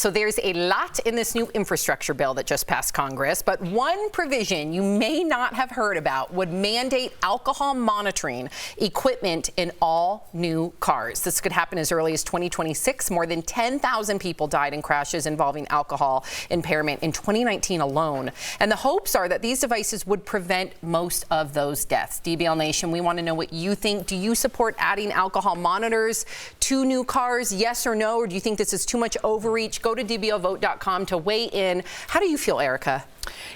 So there's a lot in this new infrastructure bill that just passed Congress, but one provision you may not have heard about would mandate alcohol monitoring equipment in all new cars. This could happen as early as 2026. More than 10,000 people died in crashes involving alcohol impairment in 2019 alone. And the hopes are that these devices would prevent most of those deaths. DBL Nation, we want to know what you think. Do you support adding alcohol monitors to new cars? Yes or no? Or do you think this is too much overreach? Go to dblvote.com to weigh in. How do you feel, Erica?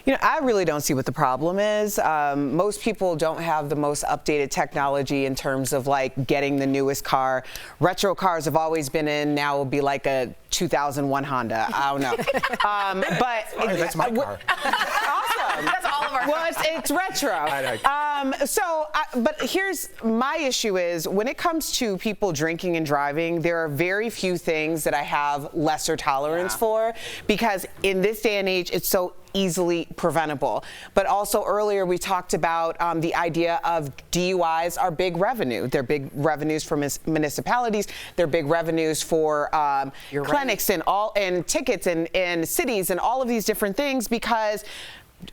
You know, I really don't see what the problem is. Most people don't have the most updated technology in terms of like getting the newest car. Retro cars have always been in. Now will be like a 2001 Honda. I don't know. But that's my car. Awesome. That's all of our Well, it's retro. But here's my issue is when it comes to people drinking and driving, there are very few things that I have lesser tolerance for, because in this day and age, it's so easily preventable. But also earlier we talked about the idea of DUIs are big revenue. They're big revenues for municipalities. They're big revenues for clinics and tickets and cities and all of these different things, because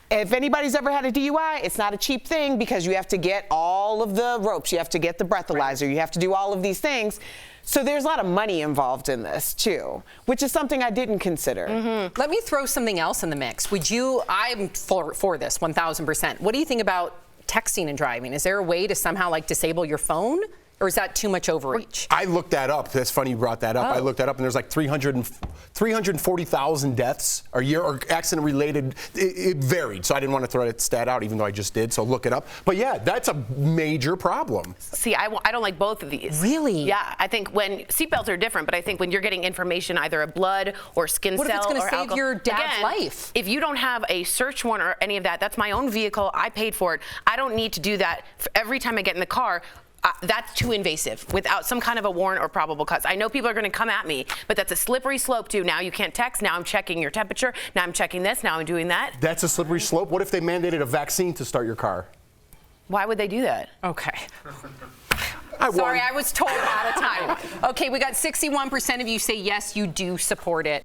if anybody's ever had a DUI, it's not a cheap thing, because you have to get all of the ropes, you have to get the breathalyzer, you have to do all of these things. So there's a lot of money involved in this too, which is something I didn't consider. Let me throw something else in the mix. I'm for this 1,000%. What do you think about texting and driving? Is there a way to somehow like disable your phone? Or is that too much overreach? I looked that up. That's funny you brought that up. I looked that up, and there's like 340,000 deaths a year, or accident-related. It varied, so I didn't want to throw that stat out, even though I just did, so look it up. But yeah, that's a major problem. See, I don't like both of these. Really? Yeah, I think when seatbelts are different, but I think when you're getting information, either a blood or skin cell or alcohol. What if it's going to save your dad's life? If you don't have a search warrant or any of that, that's my own vehicle. I paid for it. I don't need to do that every time I get in the car. That's too invasive without some kind of a warrant or probable cause. I know people are going to come at me, but that's a slippery slope too. Now you can't text. Now I'm checking your temperature. Now I'm checking this. Now I'm doing that. That's a slippery slope. What if they mandated a vaccine to start your car? Why would they do that? Okay. Sorry, I was told out of time. Okay, we got 61% of you say yes, you do support it.